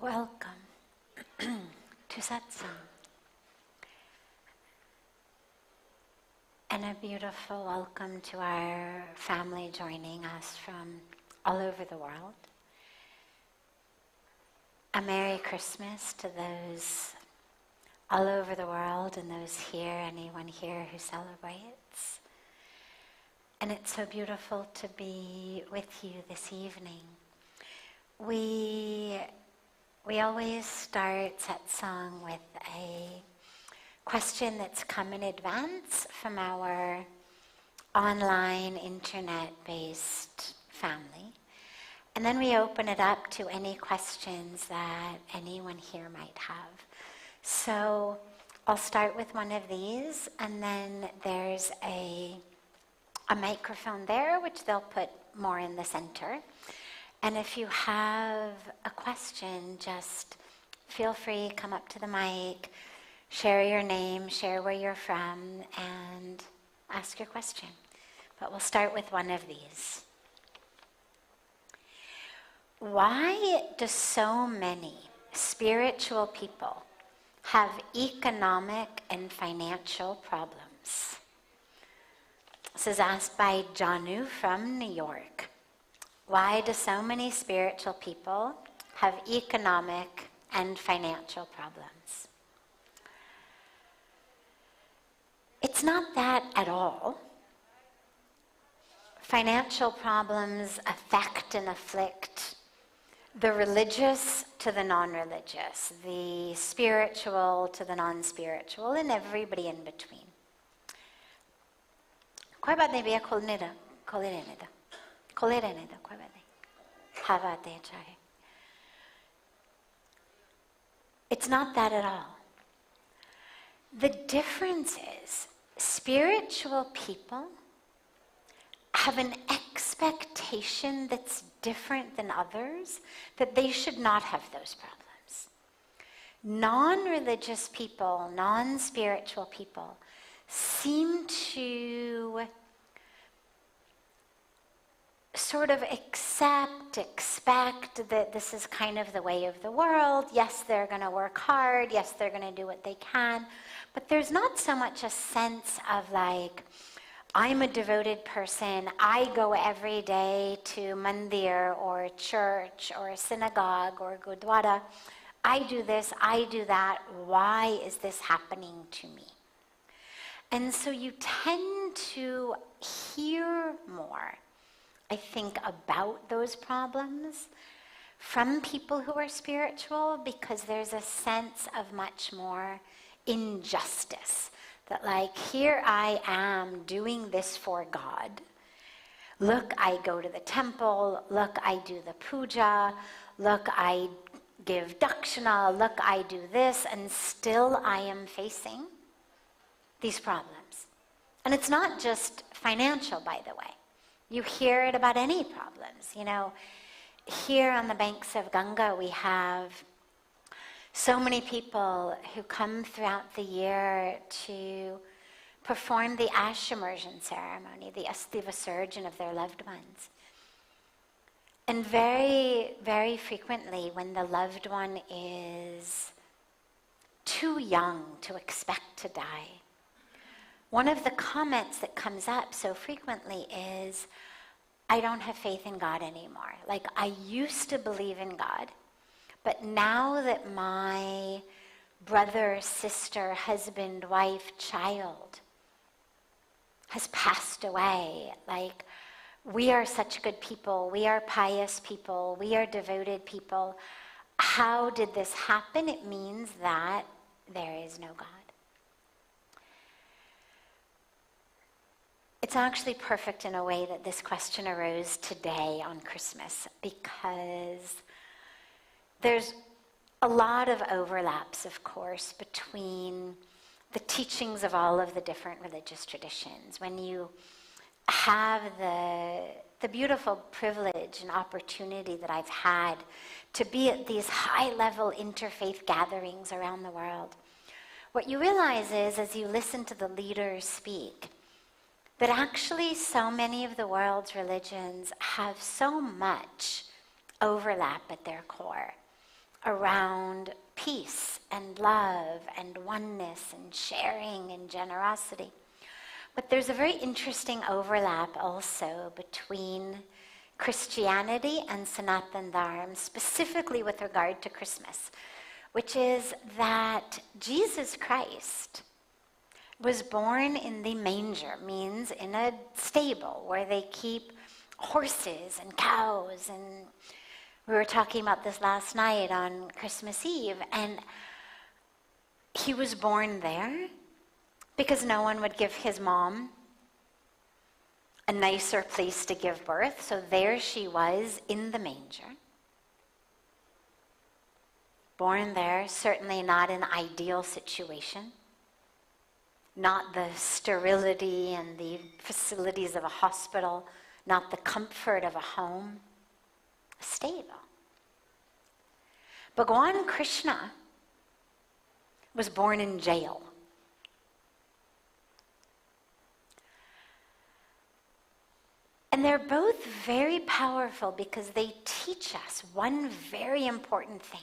Welcome to Satsang. And a beautiful welcome to our family joining us from all over the world. A Merry Christmas to those all over the world and those here, anyone here who celebrates. And it's so beautiful to be with you this evening. We always start Satsang with a question that's come in advance from our online, internet-based family. And then we open it up to any questions that anyone here might have. So I'll start with one of these, and then there's a microphone there, which they'll put more in the center. And if you have a question, just feel free, come up to the mic, share your name, share where you're from, and ask your question. But we'll start with one of these. Why do so many spiritual people have economic and financial problems? This is asked by Janu from New York. Why do so many spiritual people have economic and financial problems? It's not that at all. Financial problems affect and afflict the religious to the non-religious, the spiritual to the non-spiritual, and everybody in between. कोई बात नहीं भैया खोलने दो खोले रहने दो कोई बात नहीं हवा दे चाहे. It's not that at all. The difference is spiritual people have an expectation that's different than others, that they should not have those problems. Non-religious people, non-spiritual people seem to sort of expect that this is kind of the way of the world. Yes, they're going to work hard. Yes, they're going to do what they can. But there's not so much a sense of like, I'm a devoted person. I go every day to mandir or church or a synagogue or gurdwara. I do this, I do that. Why is this happening to me? And so you tend to hear more, I think, about those problems from people who are spiritual, because there's a sense of much more injustice. That like, here I am doing this for God. Look, I go to the temple. Look, I do the puja. Look, I give dakshina. Look, I do this. And still I am facing these problems. And it's not just financial, by the way. You hear it about any problems. You know, here on the banks of Ganga, we have so many people who come throughout the year to perform the ash immersion ceremony, the asti visarjan of their loved ones. And very, very frequently, when the loved one is too young to expect to die, one of the comments that comes up so frequently is, I don't have faith in God anymore. Like, I used to believe in God, but now that my brother, sister, husband, wife, child has passed away, like, we are such good people, we are pious people, we are devoted people. How did this happen? It means that there is no God. It's actually perfect in a way that this question arose today on Christmas, because there's a lot of overlaps, of course, between the teachings of all of the different religious traditions. When you have the beautiful privilege and opportunity that I've had to be at these high-level interfaith gatherings around the world, what you realize is, as you listen to the leaders speak, that actually so many of the world's religions have so much overlap at their core. around peace and love and oneness and sharing and generosity. But there's a very interesting overlap also between Christianity and Sanatan Dharma, specifically with regard to Christmas, which is that Jesus Christ was born in the manger, means in a stable where they keep horses and cows, and we were talking about this last night on Christmas Eve, and he was born there because no one would give his mom a nicer place to give birth, so there she was in the manger. Born there, certainly not an ideal situation, not the sterility and the facilities of a hospital, not the comfort of a home, a stable. Bhagawan Krishna was born in jail. And they're both very powerful because they teach us one very important thing.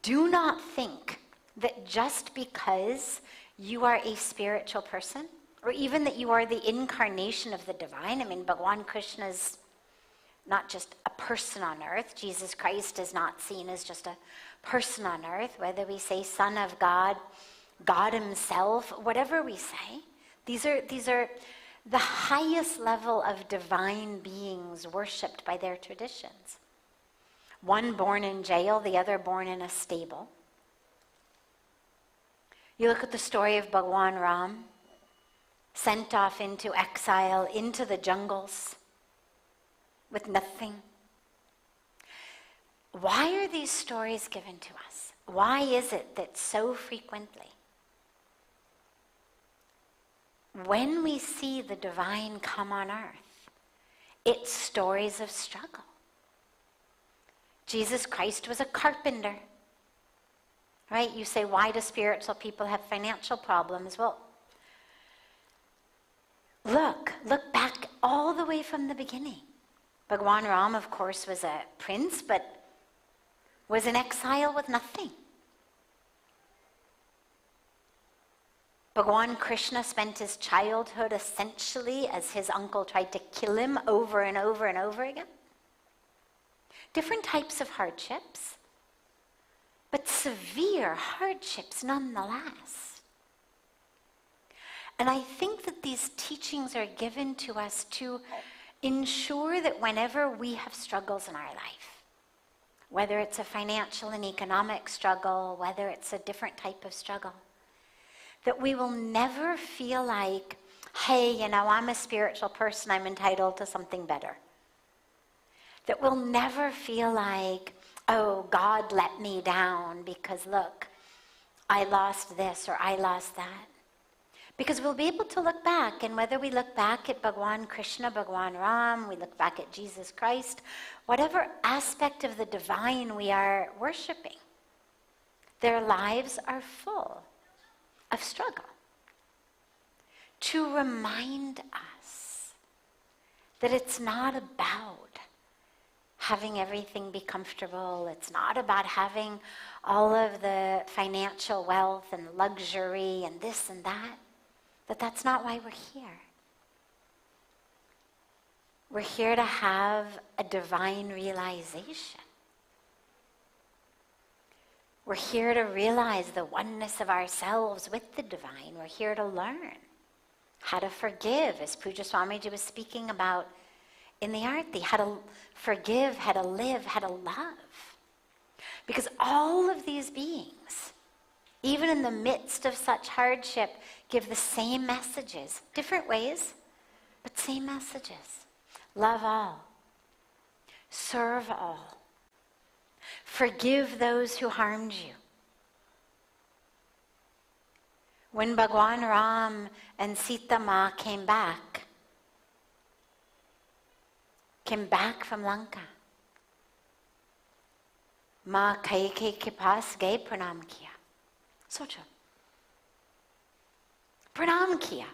Do not think that just because you are a spiritual person, or even that you are the incarnation of the divine. I mean, Bhagawan Krishna is not just a person on earth. Jesus Christ is not seen as just a person on earth. Whether we say Son of God, God himself, whatever we say, these are the highest level of divine beings worshipped by their traditions. One born in jail, the other born in a stable. You look at the story of Bhagwan Ram, sent off into exile, into the jungles, with nothing. Why are these stories given to us? Why is it that so frequently, when we see the divine come on earth, it's stories of struggle? Jesus Christ was a carpenter, right? You say, why do spiritual people have financial problems? Well, look back all the way from the beginning. Bhagwan Ram, of course, was a prince, but was in exile with nothing. Bhagwan Krishna spent his childhood essentially as his uncle tried to kill him over and over and over again. Different types of hardships, but severe hardships nonetheless. And I think that these teachings are given to us to ensure that whenever we have struggles in our life, whether it's a financial and economic struggle, whether it's a different type of struggle, that we will never feel like, hey, I'm a spiritual person, I'm entitled to something better. That we'll never feel like, oh, God let me down because look, I lost this or I lost that. Because we'll be able to look back, and whether we look back at Bhagwan Krishna, Bhagwan Ram, we look back at Jesus Christ, whatever aspect of the divine we are worshiping, their lives are full of struggle. To remind us that it's not about having everything be comfortable. It's not about having all of the financial wealth and luxury and this and that. But that's not why we're here. We're here to have a divine realization. We're here to realize the oneness of ourselves with the divine. We're here to learn how to forgive, as Pujya Swamiji was speaking about in the Arti, how to forgive, how to live, how to love. Because all of these beings, even in the midst of such hardship, give the same messages, different ways, but same messages. Love all. Serve all. Forgive those who harmed you. When Bhagwan Ram and Sita Ma came back from Lanka, Ma Kaike ke paas gaye pranam kiya. Socho. Pranam kiya.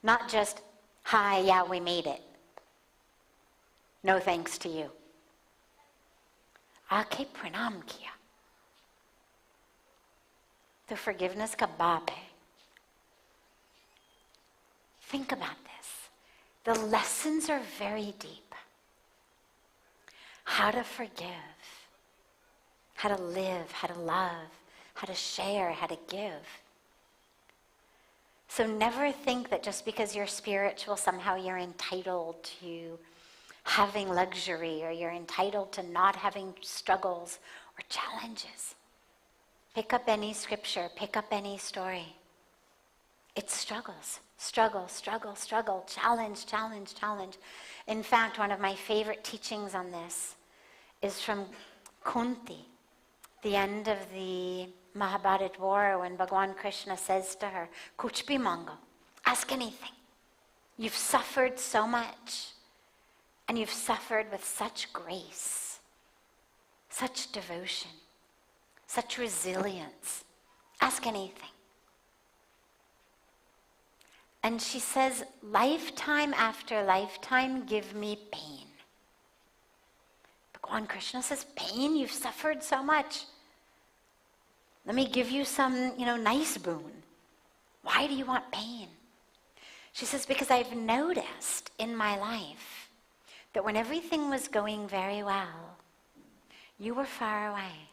Not just, hi, yeah, we made it. No thanks to you. आके प्रणाम किया. तो forgiveness का बाप है. Think about this. The lessons are very deep. How to forgive, how to live, how to love, how to share, how to give. So never think that just because you're spiritual, somehow you're entitled to having luxury, or you're entitled to not having struggles or challenges. Pick up any scripture, pick up any story. It's struggles, struggle, struggle, struggle, challenge, challenge, challenge. In fact, one of my favorite teachings on this is from Kunti, the end of the Mahabharata war, when Bhagwan Krishna says to her, Kuch bhi mango, ask anything. You've suffered so much, and you've suffered with such grace, such devotion, such resilience. Ask anything. And she says, lifetime after lifetime, give me pain. Bhagwan Krishna says, pain? You've suffered so much. Let me give you some, nice boon. Why do you want pain? She says, because I've noticed in my life that when everything was going very well, you were far away.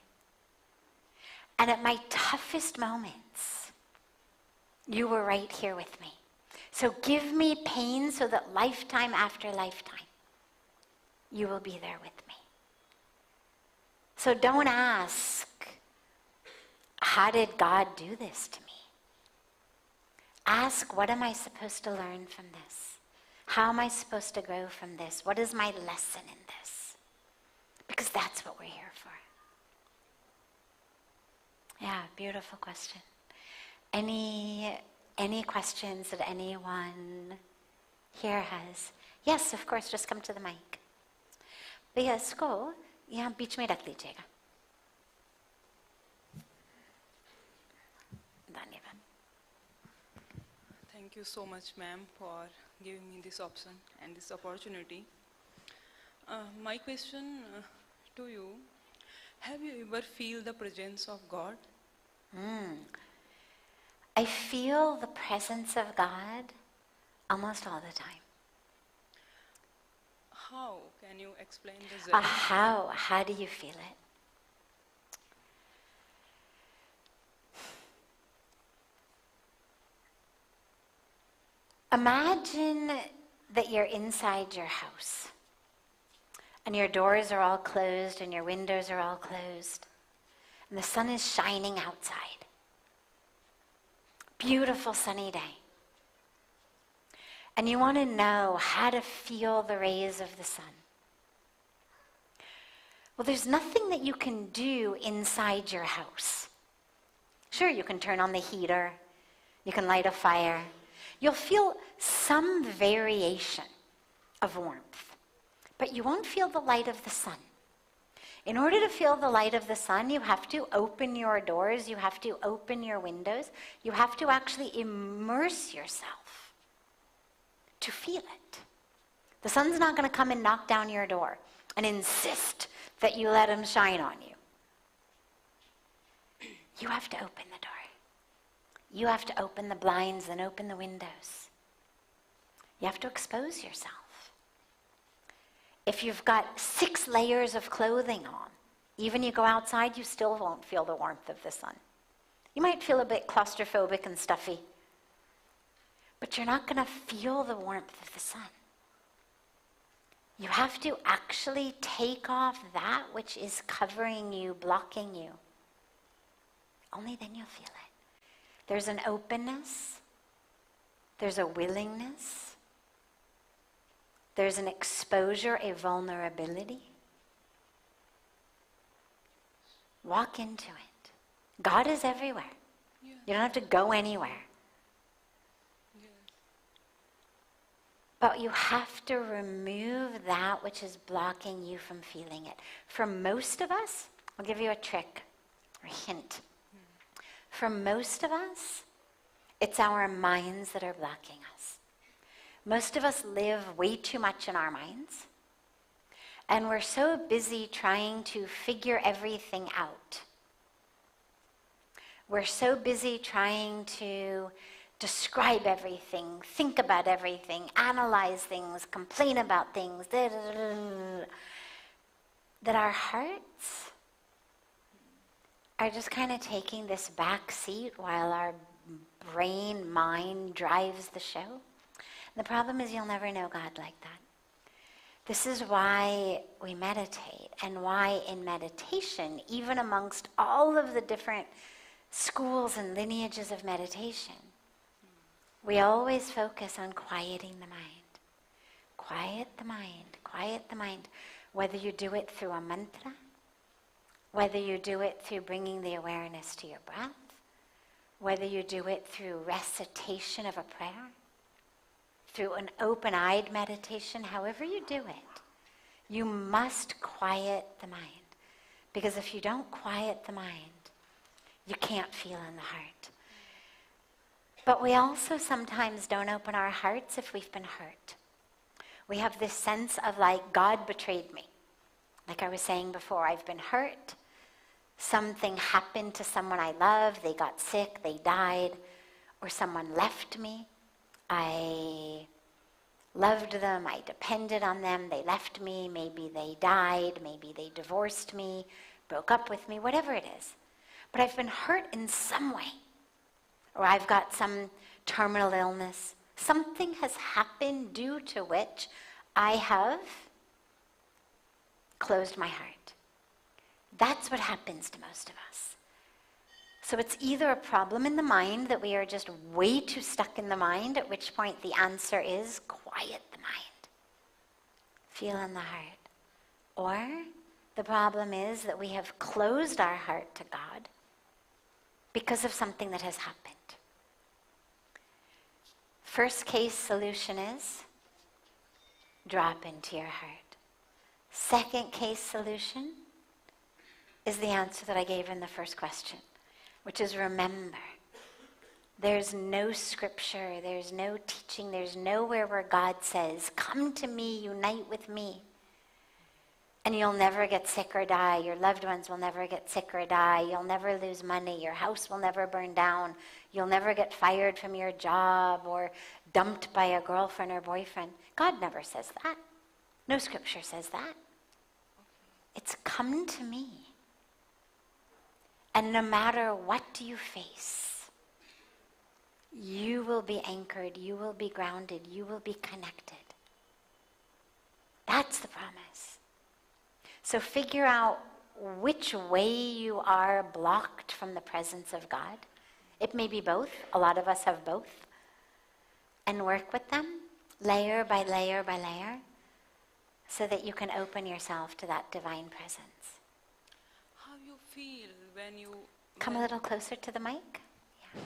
And at my toughest moments, you were right here with me. So give me pain so that lifetime after lifetime, you will be there with me. So don't ask, how did God do this to me? Ask, what am I supposed to learn from this? How am I supposed to grow from this? What is my lesson in this? Because that's what we're here for. Yeah, beautiful question. Any questions that anyone here has? Yes, of course, just come to the mic. भैया इसको यहाँ बीच में रख लीजिएगा. धन्यवाद. Thank you so much, ma'am, for giving me this option and this opportunity. My question to you, have you ever feel the presence of God? I feel the presence of God almost all the time. How can you explain the journey? How do you feel it? Imagine that you're inside your house and your doors are all closed and your windows are all closed and the sun is shining outside. Beautiful sunny day. And you want to know how to feel the rays of the sun. Well, there's nothing that you can do inside your house. Sure, you can turn on the heater, you can light a fire. You'll feel some variation of warmth, but you won't feel the light of the sun. In order to feel the light of the sun, you have to open your doors, you have to open your windows, you have to actually immerse yourself to feel it. The sun's not going to come and knock down your door and insist that you let him shine on you. You have to open the door. You have to open the blinds and open the windows. You have to expose yourself. If you've got 6 layers of clothing on, even you go outside, you still won't feel the warmth of the sun. You might feel a bit claustrophobic and stuffy, but you're not going to feel the warmth of the sun. You have to actually take off that which is covering you, blocking you. Only then you'll feel it. There's an openness, there's a willingness, there's an exposure, a vulnerability. Walk into it. God is everywhere. Yeah. You don't have to go anywhere. Yeah. But you have to remove that which is blocking you from feeling it. For most of us, I'll give you a trick or hint. For most of us, it's our minds that are blocking us. Most of us live way too much in our minds. And we're so busy trying to figure everything out. We're so busy trying to describe everything, think about everything, analyze things, complain about things, that our hearts are just kind of taking this back seat while our brain, mind drives the show. The problem is you'll never know God like that. This is why we meditate, and why in meditation, even amongst all of the different schools and lineages of meditation, we always focus on quieting the mind. Quiet the mind, quiet the mind. Whether you do it through a mantra, whether you do it through bringing the awareness to your breath, whether you do it through recitation of a prayer, through an open-eyed meditation, however you do it, you must quiet the mind. Because if you don't quiet the mind, you can't feel in the heart. But we also sometimes don't open our hearts if we've been hurt. We have this sense of like, God betrayed me. Like I was saying before, I've been hurt. Something happened to someone I love. They got sick, they died, or someone left me. I loved them, I depended on them, they left me, maybe they died, maybe they divorced me, broke up with me, whatever it is. But I've been hurt in some way. Or I've got some terminal illness. Something has happened due to which I have closed my heart. That's what happens to most of us. So it's either a problem in the mind that we are just way too stuck in the mind, at which point the answer is quiet the mind. Feel in the heart. Or the problem is that we have closed our heart to God because of something that has happened. First case solution is drop into your heart. Second case solution is the answer that I gave in the first question, which is remember. There's no scripture, there's no teaching, there's nowhere where God says, come to me, unite with me, and you'll never get sick or die. Your loved ones will never get sick or die. You'll never lose money. Your house will never burn down. You'll never get fired from your job or dumped by a girlfriend or boyfriend. God never says that. No scripture says that. It's come to me. And no matter what you face, you will be anchored, you will be grounded, you will be connected. That's the promise. So figure out which way you are blocked from the presence of God. It may be both. A lot of us have both. And work with them, layer by layer by layer, so that you can open yourself to that divine presence. How you feel when you... Come a little closer to the mic. Yeah.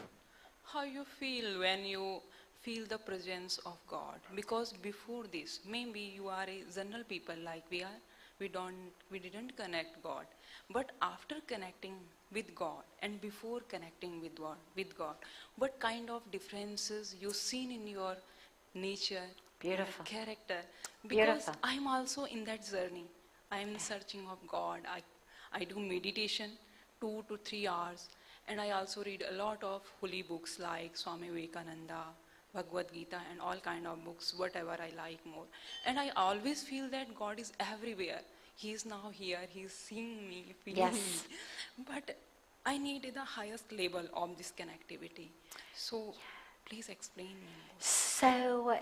How you feel when you feel the presence of God? Because before this, maybe you are a general people like we are. We didn't connect God. But after connecting with God and before connecting with God, what kind of differences you seen in your nature, Beautiful. your character? Because Beautiful. I'm also in that journey. I'm searching of God. I do meditation 2 to 3 hours, and I also read a lot of holy books like Swami Vivekananda, Bhagavad Gita, and all kind of books, whatever I like more. And I always feel that God is everywhere. He is now here, He is seeing me, feeling me. But I need the highest level of this connectivity. So please explain me more. So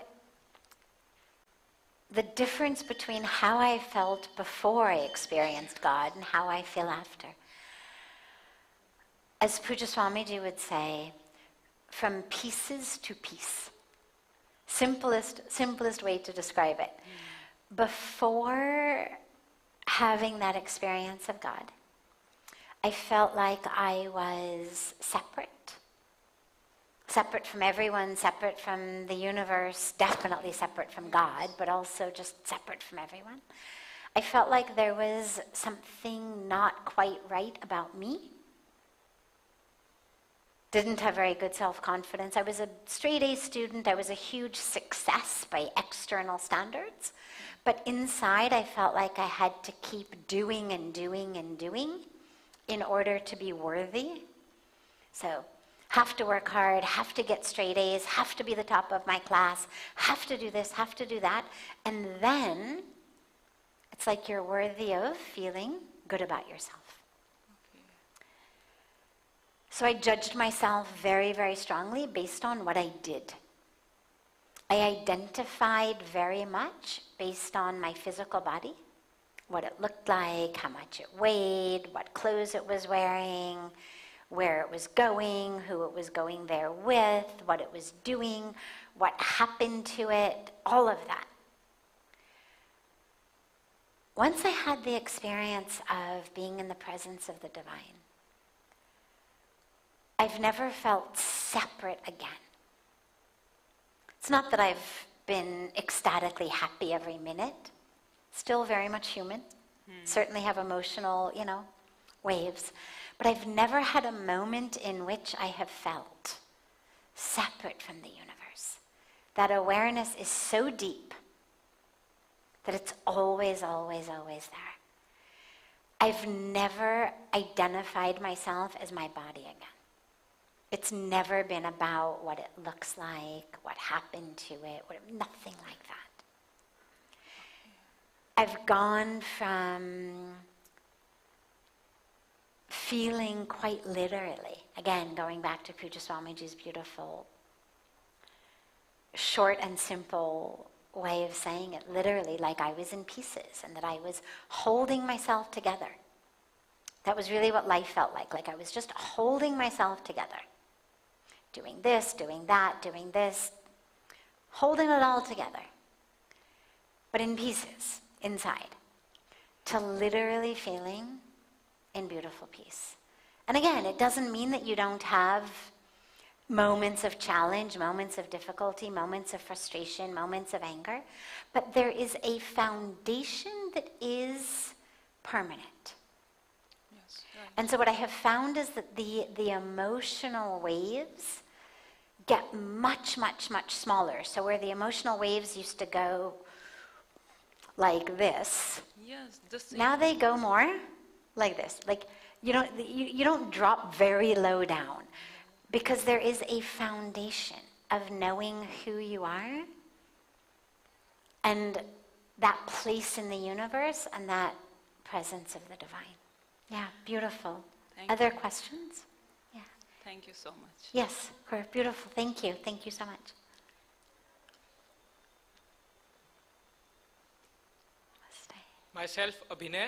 the difference between how I felt before I experienced God and how I feel after. As Pujya Swamiji would say, from pieces to peace. Simplest way to describe it. Before having that experience of God, I felt like I was separate. Separate from everyone, separate from the universe, definitely separate from God, but also just separate from everyone. I felt like there was something not quite right about me. Didn't have very good self-confidence. I was a straight A student. I was a huge success by external standards. But inside, I felt like I had to keep doing and doing and doing in order to be worthy. So, have to work hard, have to get straight A's, have to be the top of my class, have to do this, have to do that. And then, it's like you're worthy of feeling good about yourself. So I judged myself very, very strongly based on what I did. I identified very much based on my physical body, what it looked like, how much it weighed, what clothes it was wearing, where it was going, who it was going there with, what it was doing, what happened to it, all of that. Once I had the experience of being in the presence of the divine, I've never felt separate again. It's not that I've been ecstatically happy every minute. Still very much human. Certainly have emotional, waves. But I've never had a moment in which I have felt separate from the universe. That awareness is so deep that it's always, always, always there. I've never identified myself as my body again. It's never been about what it looks like, what happened to it, nothing like that. I've gone from feeling quite literally, again, going back to Pujya Swamiji's beautiful, short and simple way of saying it, literally, like I was in pieces and that I was holding myself together. That was really what life felt like I was just holding myself together. Doing this, doing that, doing this, holding it all together, but in pieces, inside, to literally feeling in beautiful peace. And again, it doesn't mean that you don't have moments of challenge, moments of difficulty, moments of frustration, moments of anger, but there is a foundation that is permanent. Yes, right. And so what I have found is that the emotional waves get much, much, much smaller. So where the emotional waves used to go like this, Yes, the same. now they go more like this. Like you don't drop very low down because there is a foundation of knowing who you are and that place in the universe and that presence of the divine. Yeah, beautiful. Other questions? Yeah. Thank you so much. Yes, beautiful. Thank you. Thank you so much. Myself, Abhinay,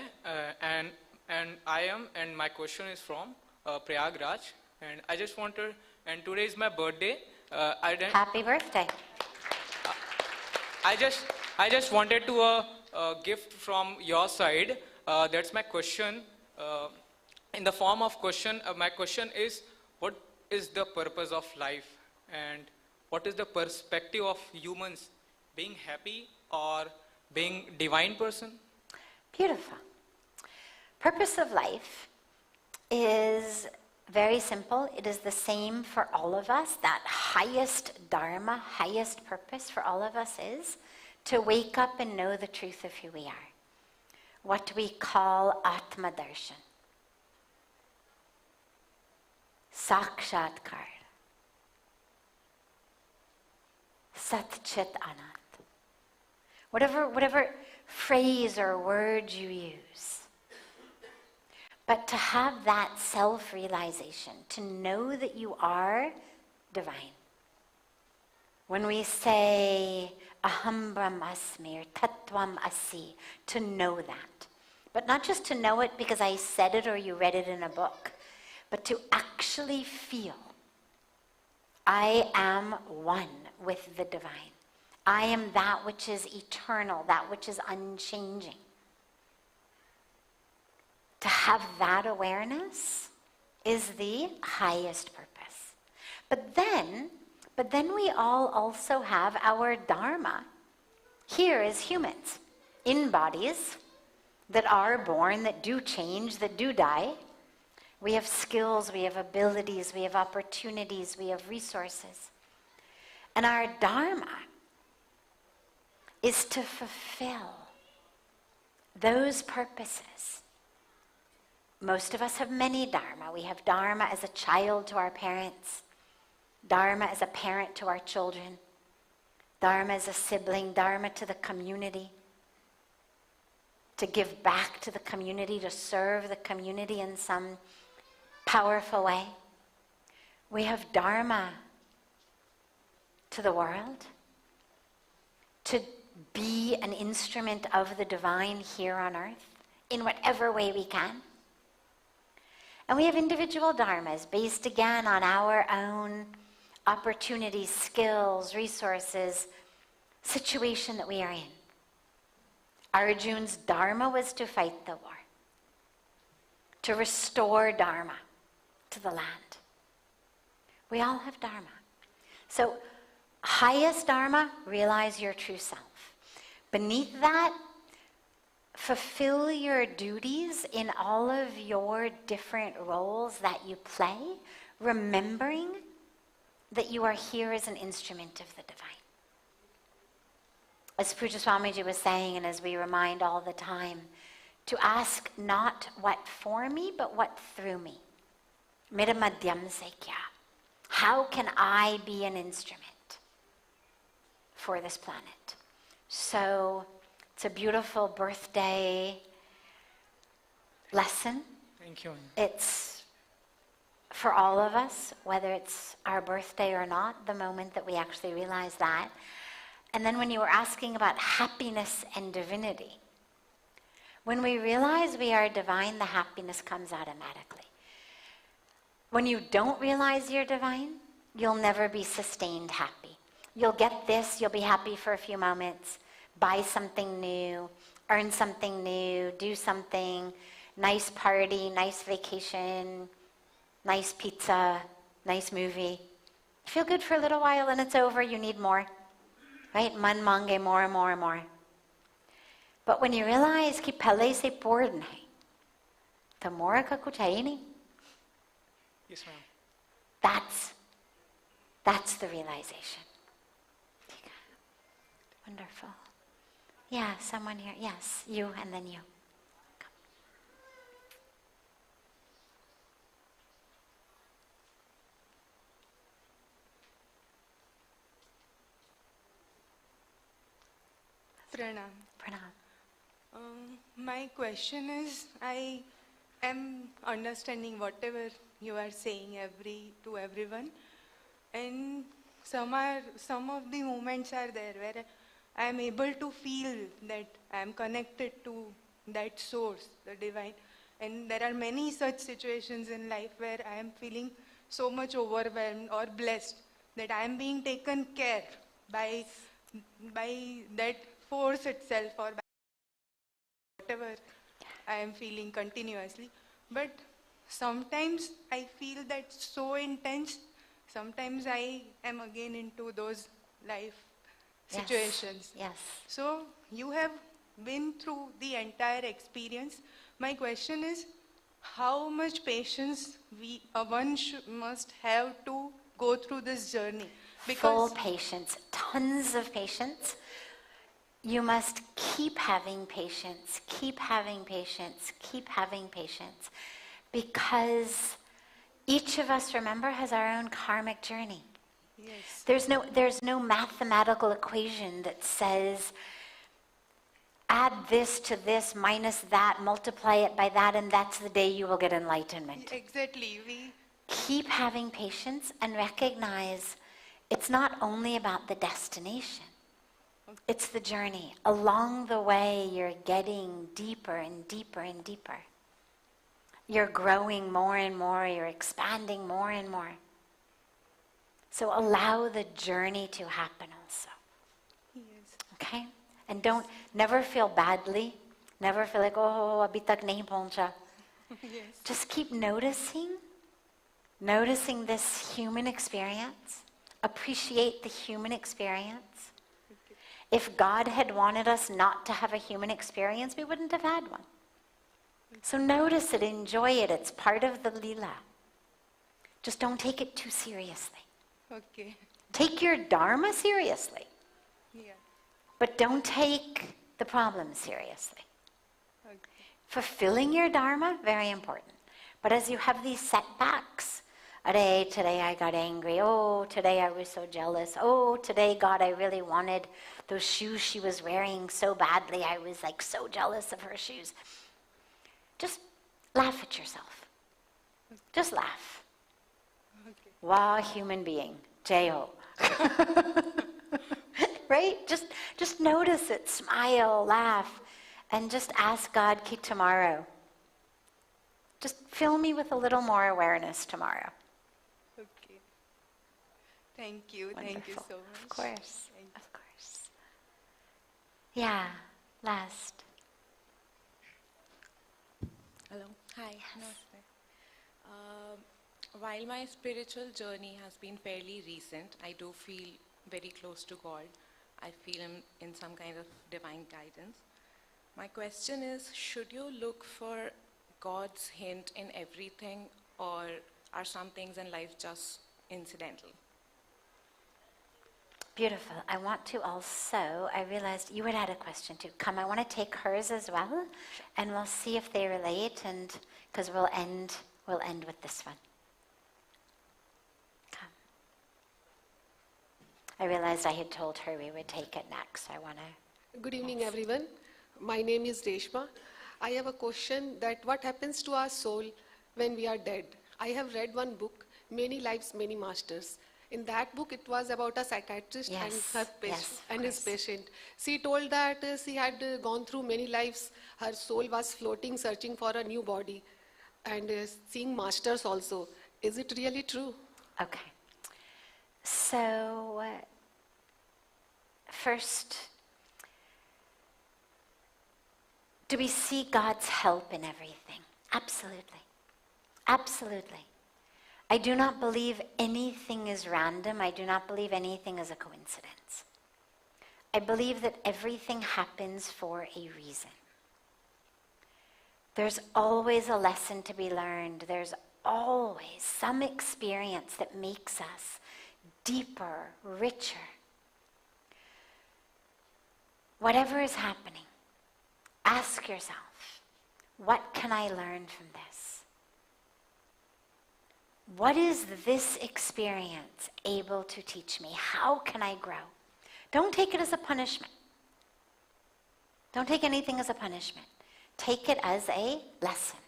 and my question is from Prayagraj, and I just wanted, and today is my birthday. Happy birthday. I just wanted to a gift from your side. That's my question. In the form of question, my question is, what is the purpose of life, and what is the perspective of humans, being happy or being divine person? Beautiful. Purpose of life is very simple. It is the same for all of us. That highest dharma, highest purpose for all of us is to wake up and know the truth of who we are. What we call Atma Darshan. Sakshatkar. Sat Chit Anand. Whatever phrase or word you use. But to have that self-realization, to know that you are divine. When we say aham brahmasmi or tattvam asi, to know that. But not just to know it because I said it or you read it in a book, but to actually feel I am one with the divine. I am that which is eternal, that which is unchanging. To have that awareness is the highest purpose. But then we all also have our dharma here as humans, in bodies that are born, that do change, that do die, We have skills, we have abilities, we have opportunities, we have resources. And our dharma is to fulfill those purposes. Most of us have many dharma. We have dharma as a child to our parents, dharma as a parent to our children, dharma as a sibling, dharma to the community, to give back to the community, to serve the community in some powerful way. We have dharma to the world, to be an instrument of the divine here on earth in whatever way we can. And we have individual dharmas based again on our own opportunities, skills, resources, situation that we are in. Arjun's dharma was to fight the war, to restore dharma to the land. We all have dharma. So, highest dharma, realize your true self. Beneath that, fulfill your duties in all of your different roles that you play, remembering that you are here as an instrument of the divine. As Pujya Swamiji was saying, and as we remind all the time, to ask not what for me, but what through me. Mera madhyam se kya? How can I be an instrument for this planet? So it's a beautiful birthday lesson. Thank you. It's for all of us, whether it's our birthday or not, the moment that we actually realize that. And then when you were asking about happiness and divinity, when we realize we are divine, the happiness comes automatically. When you don't realize you're divine, you'll never be sustained happy. You'll get this, you'll be happy for a few moments, buy something new, earn something new, do something, nice party, nice vacation, nice pizza, nice movie. You feel good for a little while and it's over, you need more. Right? Man mange more and more and more. But when you realize कि पहले से पूर्ण है, तो more का कुछ है ही नहीं. Yes, ma'am. That's the realization. Wonderful. Yeah, someone here. Yes, you and then you. Pranam. Pranam. My question is, I am understanding whatever you are saying to everyone, and some of the moments are there where I am able to feel that I am connected to that source, the divine, and there are many such situations in life where I am feeling so much overwhelmed or blessed that I am being taken care by that force itself or by whatever I am feeling continuously. But sometimes I feel that so intense, sometimes I am again into those life situations. Yes. So you have been through the entire experience. My question is, how much patience one must have to go through this journey? Full patience, tons of patience. You must keep having patience, keep having patience, keep having patience. Because each of us, remember, has our own karmic journey. Yes. There's no mathematical equation that says, add this to this, minus that, multiply it by that, and that's the day you will get enlightenment. Exactly. Keep having patience and recognize it's not only about the destination. Okay. It's the journey. Along the way, you're getting deeper and deeper and deeper. You're growing more and more. You're expanding more and more. So allow the journey to happen also. Yes. Okay? And never feel badly. Never feel like, oh, abhi tak nahi pahuncha. Yes. Just keep noticing this human experience. Appreciate the human experience. If God had wanted us not to have a human experience, we wouldn't have had one. So notice it, enjoy it. It's part of the lila. Just don't take it too seriously. Okay. Take your dharma seriously, Yeah. but don't take the problem seriously. Okay. Fulfilling your dharma, very important. But as you have these setbacks, today I got angry. Oh, today I was so jealous. Oh, today, God, I really wanted those shoes she was wearing so badly. I was like so jealous of her shoes. Just laugh at yourself. Just laugh. Okay. Wow, human being. J-O. Right? Just notice it. Smile, laugh, and just ask God, ki tomorrow. Just fill me with a little more awareness tomorrow. Okay. Thank you. Wonderful. Thank you so much. Of course. Thank you. Of course. Yeah. Last. Hello. Hi. Namaste. While my spiritual journey has been fairly recent, I do feel very close to God. I feel Him in some kind of divine guidance. My question is, should you look for God's hint in everything, or are some things in life just incidental? Beautiful. I want to also, I realized you had a question too. Come, I want to take hers as well, and we'll see if they relate, and because we'll end with this one. Come. I realized I had told her we would take it next. I want to. Good evening, everyone. My name is Reshma. I have a question that what happens to our soul when we are dead? I have read one book, Many Lives, Many Masters. In that book, it was about a psychiatrist Yes, and her patient, yes, and his of course. patient. She told that she had gone through many lives. Her soul was floating, searching for a new body, and seeing masters also. Is it really true? Okay. So, first, do we see God's help in everything? Absolutely. Absolutely. I do not believe anything is random. I do not believe anything is a coincidence. I believe that everything happens for a reason. There's always a lesson to be learned. There's always some experience that makes us deeper, richer. Whatever is happening, ask yourself, what can I learn from this? What is this experience able to teach me? How can I grow? Don't take it as a punishment. Don't take anything as a punishment. Take it as a lesson.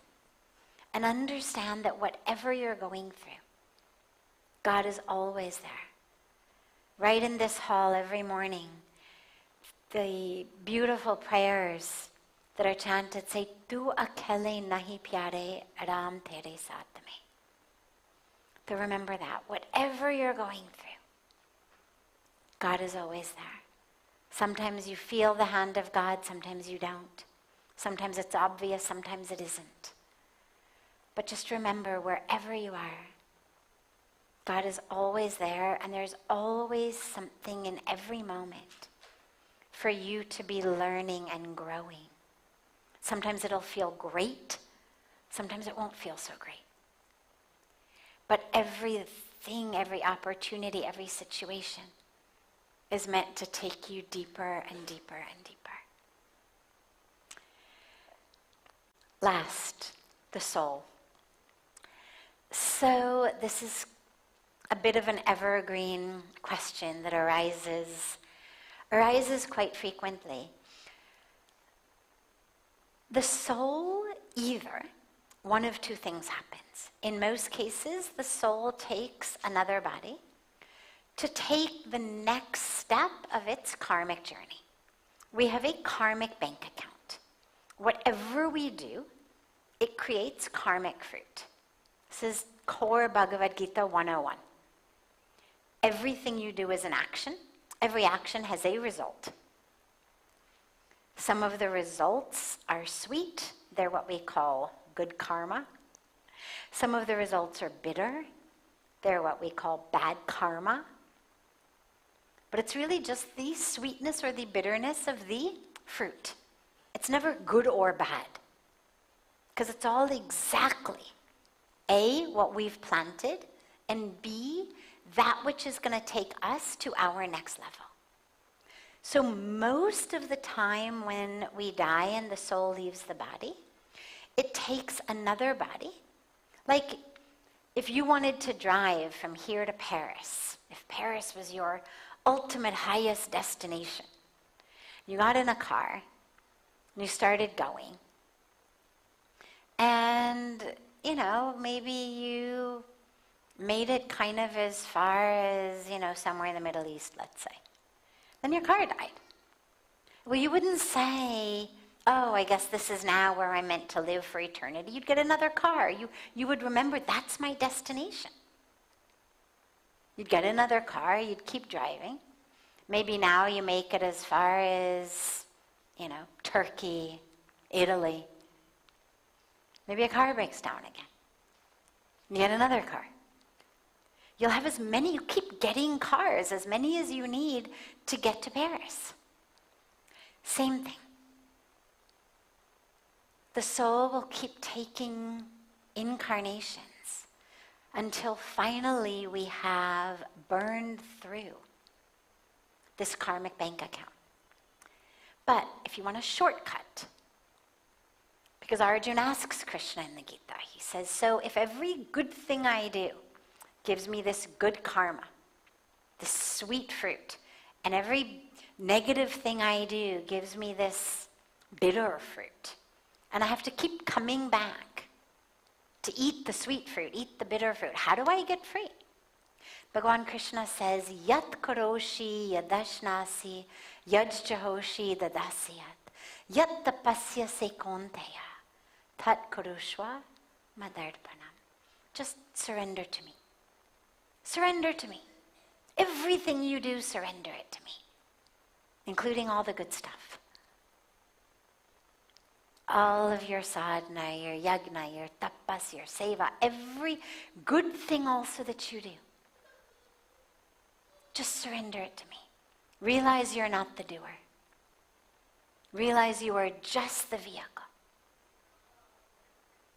And understand that whatever you're going through, God is always there. Right in this hall every morning, the beautiful prayers that are chanted say, Tu akhele nahi pyare, Ram tere saath mein. So remember that. Whatever you're going through, God is always there. Sometimes you feel the hand of God, sometimes you don't. Sometimes it's obvious, sometimes it isn't. But just remember, wherever you are, God is always there, and there's always something in every moment for you to be learning and growing. Sometimes it'll feel great, sometimes it won't feel so great. But everything, every opportunity, every situation is meant to take you deeper and deeper and deeper. Last, the soul. So this is a bit of an evergreen question that arises quite frequently. The soul, either one of two things happens. In most cases, the soul takes another body to take the next step of its karmic journey. We have a karmic bank account. Whatever we do, it creates karmic fruit. This is core Bhagavad Gita 101. Everything you do is an action. Every action has a result. Some of the results are sweet. They're what we call good karma. Some of the results are bitter. They're what we call bad karma. But it's really just the sweetness or the bitterness of the fruit. It's never good or bad. Because it's all exactly A, what we've planted, and B, that which is going to take us to our next level. So most of the time when we die and the soul leaves the body, it takes another body. Like if you wanted to drive from here to Paris, if Paris was your ultimate highest destination, you got in a car and you started going. And, you know, maybe you made it kind of as far as, you know, somewhere in the Middle East, let's say. Then your car died. Well, you wouldn't say, oh, I guess this is now where I'm meant to live for eternity. You'd get another car. You would remember, that's my destination. You'd get another car, you'd keep driving. Maybe now you make it as far as, you know, Turkey, Italy. Maybe a car breaks down again. You get another car. You'll have as many, you keep getting cars, as many as you need to get to Paris. Same thing. The soul will keep taking incarnations until finally we have burned through this karmic bank account. But if you want a shortcut, because Arjuna asks Krishna in the Gita, he says, so if every good thing I do gives me this good karma, this sweet fruit, and every negative thing I do gives me this bitter fruit, and I have to keep coming back to eat the sweet fruit, eat the bitter fruit, how do I get free? Bhagavan Krishna says, Yat karoshi yadashnasi yajjahoshi dadasyat yat tapasya sekonteya tat kurushva madarpanam. Just surrender to me. Surrender to me. Everything you do, surrender it to me, including all the good stuff. All of your sadhana, your yagna, your tapas, your seva, every good thing also that you do. Just surrender it to me. Realize you're not the doer. Realize you are just the vehicle.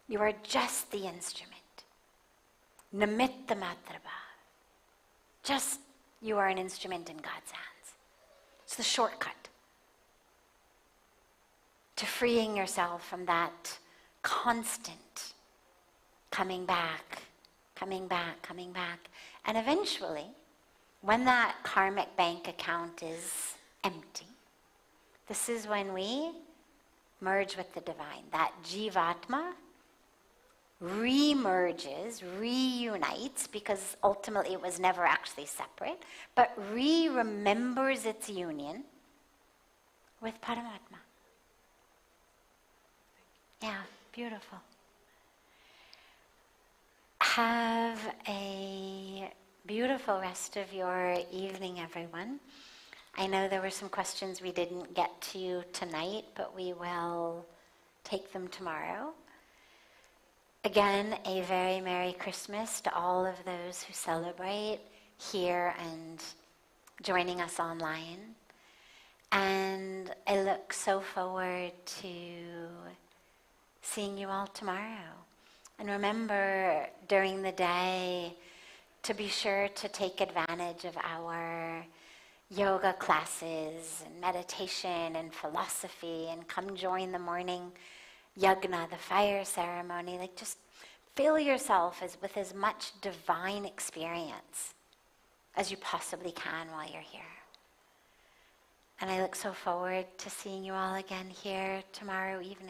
You are just the instrument. Namitta matrabha. Just you are an instrument in God's hands. It's the shortcut to freeing yourself from that constant coming back, coming back, coming back. And eventually, when that karmic bank account is empty, this is when we merge with the divine. That jivatma remerges, reunites, because ultimately it was never actually separate, but remembers its union with Paramatma. Yeah, beautiful. Have a beautiful rest of your evening, everyone. I know there were some questions we didn't get to tonight, but we will take them tomorrow. Again, a very Merry Christmas to all of those who celebrate here and joining us online. And I look so forward to seeing you all tomorrow. And remember, during the day, to be sure to take advantage of our yoga classes and meditation and philosophy, and come join the morning yagna, the fire ceremony. Like, just fill yourself with as much divine experience as you possibly can while you're here. And I look so forward to seeing you all again here tomorrow evening.